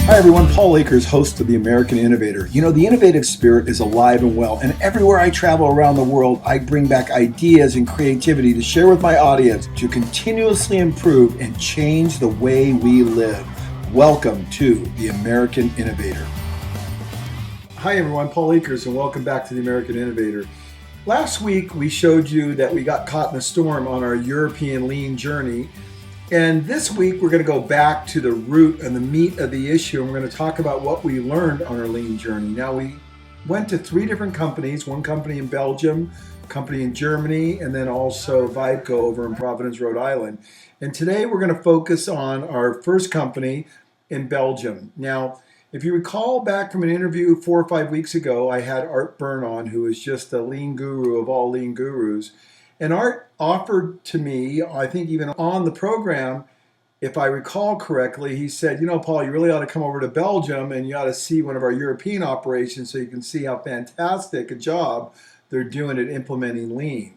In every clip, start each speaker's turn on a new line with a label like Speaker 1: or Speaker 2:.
Speaker 1: Hi everyone, Paul Akers, host of the American Innovator. You know, the innovative spirit is alive and well, and everywhere I travel around the world, I bring back ideas and creativity to share with my audience to continuously improve and change the way we live. Welcome to the American Innovator. Hi everyone, Paul Akers, and welcome back to the American Innovator. Last week, we showed you that we got caught in a storm on our European lean journey. And this week, we're going to go back to the root and the meat of the issue, and we're going to talk about what we learned on our lean journey. Now, we went to 3 different companies, one company in Belgium, a company in Germany, and then also Vibeco over in Providence, Rhode Island. And today, we're going to focus on our first company in Belgium. Now, if you recall back from an interview 4 or 5 weeks ago, I had Art Byrne on, who is just the lean guru of all lean gurus. And Art offered to me, I think even on the program, if I recall correctly, he said, you know, Paul, you really ought to come over to Belgium and you ought to see one of our European operations so you can see how fantastic a job they're doing at implementing lean.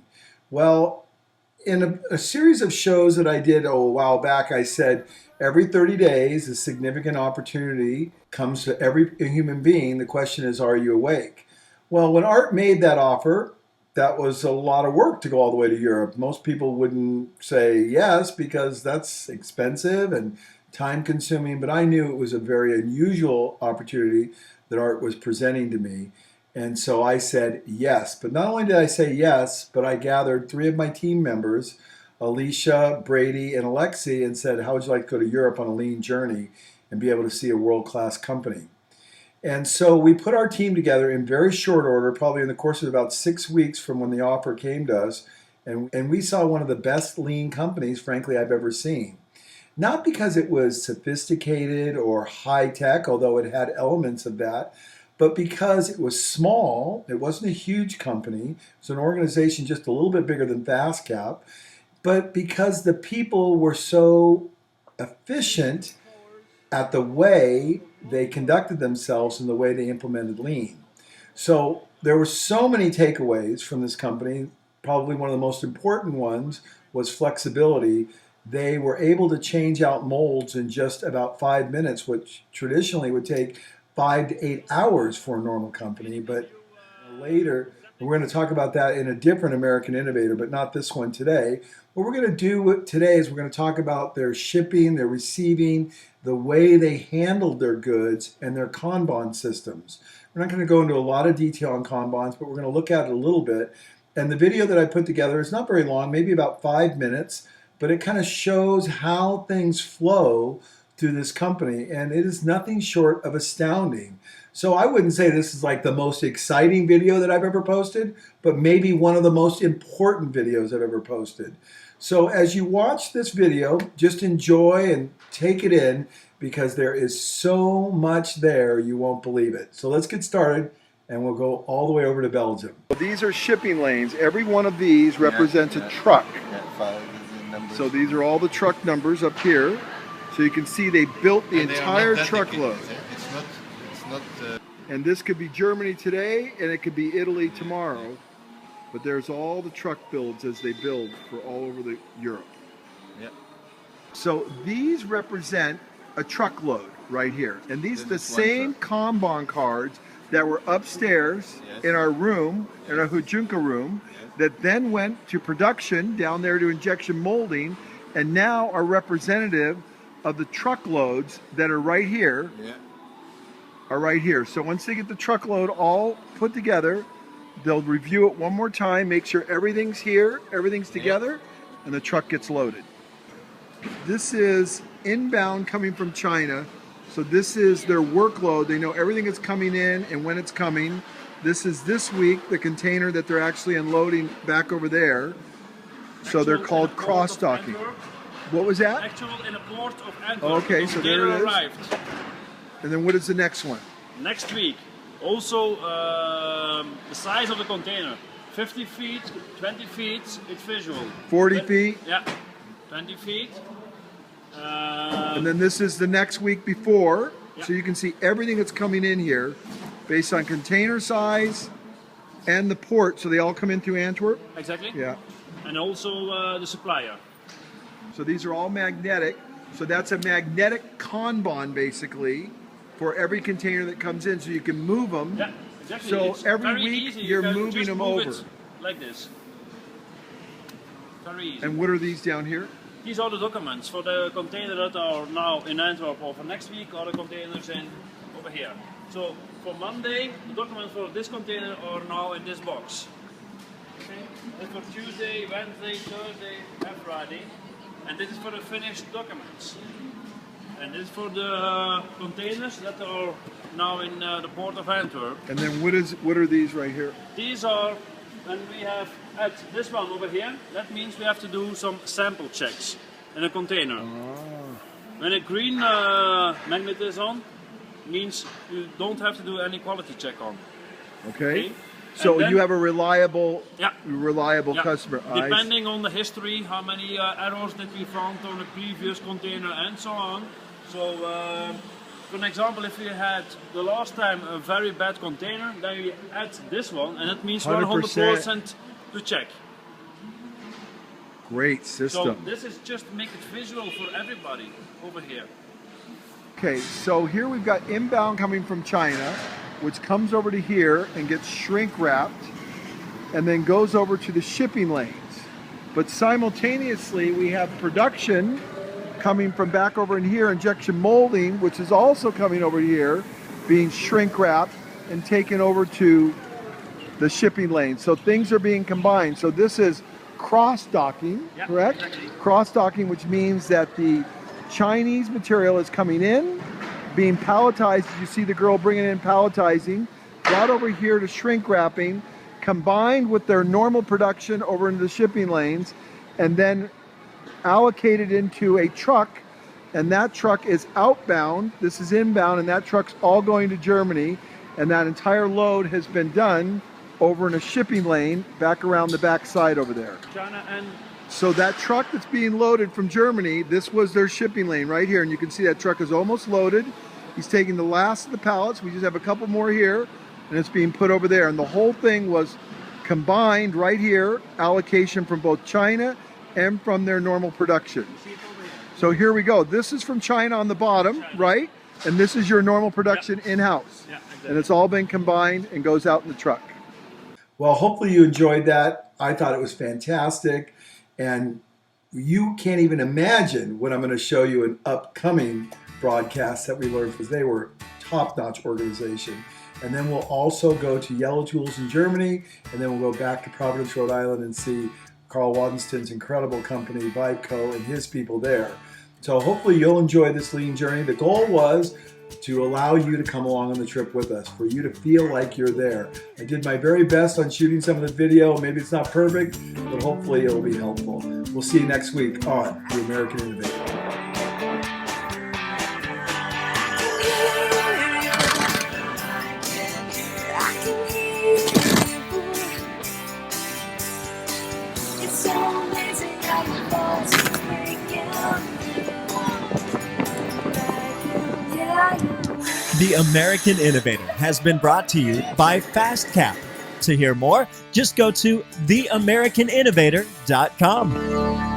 Speaker 1: Well, in a series of shows that I did a while back, I said every 30 days, a significant opportunity comes to every human being. The question is, are you awake? Well, when Art made that offer, that was a lot of work to go all the way to Europe. Most people wouldn't say yes because that's expensive and time consuming, but I knew it was a very unusual opportunity that Art was presenting to me. And so I said yes. But not only did I say yes, but I gathered 3 of my team members, Alicia, Brady, and Alexi, and said, how would you like to go to Europe on a lean journey and be able to see a world-class company? And so we put our team together in very short order, probably in the course of about 6 weeks from when the offer came to us. And we saw one of the best lean companies, frankly, I've ever seen. Not because it was sophisticated or high tech, although it had elements of that, but because it was small. It wasn't a huge company. It was an organization just a little bit bigger than FastCap. But because the people were so efficient at the way they conducted themselves and the way they implemented lean. So there were so many takeaways from this company. Probably one of the most important ones was flexibility. They were able to change out molds in just about 5 minutes, which traditionally would take 5 to 8 hours for a normal company. But later, we're going to talk about that in a different American Innovator, but not this one today. What we're going to do today is we're going to talk about their shipping, their receiving, the way they handled their goods, and their Kanban systems. We're not going to go into a lot of detail on Kanbans, but we're going to look at it a little bit. And the video that I put together is not very long, maybe about 5 minutes, but it kind of shows how things flow through this company, and it is nothing short of astounding. So I wouldn't say this is like the most exciting video that I've ever posted, but maybe one of the most important videos I've ever posted. So as you watch this video, just enjoy and take it in because there is so much there you won't believe it. So let's get started and we'll go all the way over to Belgium. These are shipping lanes. Every one of these represents a truck. So these are all the truck numbers up here. So you can see they built the entire truckload. And this could be Germany today, and it could be Italy tomorrow. But there's all the truck builds as they build for all over Europe. Yep. So these represent a truckload right here. And these are the same Kanban cards that were upstairs in our room, in our Hujunka room, that then went to production down there to injection molding, and now are representative of the truckloads that are right here. Yeah. Are right here. So once they get the truckload all put together, they'll review it one more time, make sure everything's here, everything's together, and the truck gets loaded. This is inbound coming from China. So this is their workload. They know everything is coming in and when it's coming. This is this week, the container that they're actually unloading back over there. So they're called cross-docking. What was that?
Speaker 2: Actual in a port of Antwerp.
Speaker 1: Okay, so there it is.
Speaker 2: Arrived.
Speaker 1: And then what is the next one?
Speaker 2: Next week. Also, the size of the container. 50 feet, 20 feet, it's visual.
Speaker 1: 40 feet?
Speaker 2: Yeah, 20 feet.
Speaker 1: And then this is the next week before. Yeah. So you can see everything that's coming in here based on container size and the port. So they all come in through Antwerp?
Speaker 2: Exactly.
Speaker 1: Yeah.
Speaker 2: And also the supplier.
Speaker 1: So these are all magnetic. So that's a magnetic Kanban basically. for every container that comes in, so you can move them.
Speaker 2: Yeah, exactly.
Speaker 1: So
Speaker 2: it's
Speaker 1: every
Speaker 2: very
Speaker 1: week
Speaker 2: easy.
Speaker 1: you're
Speaker 2: You can
Speaker 1: moving
Speaker 2: just
Speaker 1: them
Speaker 2: move
Speaker 1: over.
Speaker 2: it like this. Very easy.
Speaker 1: And what are these down here?
Speaker 2: These are the documents for the containers that are now in Antwerp, or for next week are the containers in over here. So for Monday, the documents for this container are now in this box. Okay? And for Tuesday, Wednesday, Thursday, and Friday. And this is for the finished documents. And this is for the containers that are now in the port of Antwerp.
Speaker 1: And then what are these right here?
Speaker 2: These are, and we have at this one over here, that means we have to do some sample checks in a container. When a green magnet is on, means you don't have to do any quality check on.
Speaker 1: Okay. So then, you have a reliable customer.
Speaker 2: Depending on the history, how many errors that we found on the previous container and so on. So, for an example, if we had the last time a very bad container, then we add this one, and it means 100% to check.
Speaker 1: Great system.
Speaker 2: So this is just to make it visual for everybody over here.
Speaker 1: Okay, so here we've got inbound coming from China, which comes over to here and gets shrink wrapped and then goes over to the shipping lanes. But simultaneously we have production coming from back over in here, injection molding, which is also coming over here, being shrink wrapped and taken over to the shipping lane. So things are being combined. So this is cross-docking, correct? Exactly. Cross-docking, which means that the Chinese material is coming in, being palletized. You see the girl bringing in palletizing, brought over here to shrink wrapping, combined with their normal production over into the shipping lanes, and then allocated into a truck, and that truck is outbound. This is inbound, and that truck's all going to Germany, and that entire load has been done over in a shipping lane back around the back side over there.
Speaker 2: China and
Speaker 1: so that truck that's being loaded from Germany, this was their shipping lane right here, and you can see that truck is almost loaded. He's taking the last of the pallets. We just have a couple more here, and it's being put over there. And the whole thing was combined right here, allocation from both China and from their normal production. So here we go. This is from China on the bottom, right? And this is your normal production in-house.
Speaker 2: Yeah, exactly.
Speaker 1: And it's all been combined and goes out in the truck. Well, hopefully you enjoyed that. I thought it was fantastic. And you can't even imagine what I'm going to show you in upcoming broadcasts that we learned, because they were top-notch organization. And then we'll also go to Yellow Tools in Germany, and then we'll go back to Providence, Rhode Island, and see Carl Wadenston's incredible company, Vibe Co., and his people there. So hopefully you'll enjoy this lean journey. The goal was to allow you to come along on the trip with us, for you to feel like you're there. I did my very best on shooting some of the video. Maybe it's not perfect, but hopefully it'll be helpful. We'll see you next week on The American Innovator.
Speaker 3: The American Innovator has been brought to you by FastCap. To hear more, just go to theamericaninnovator.com.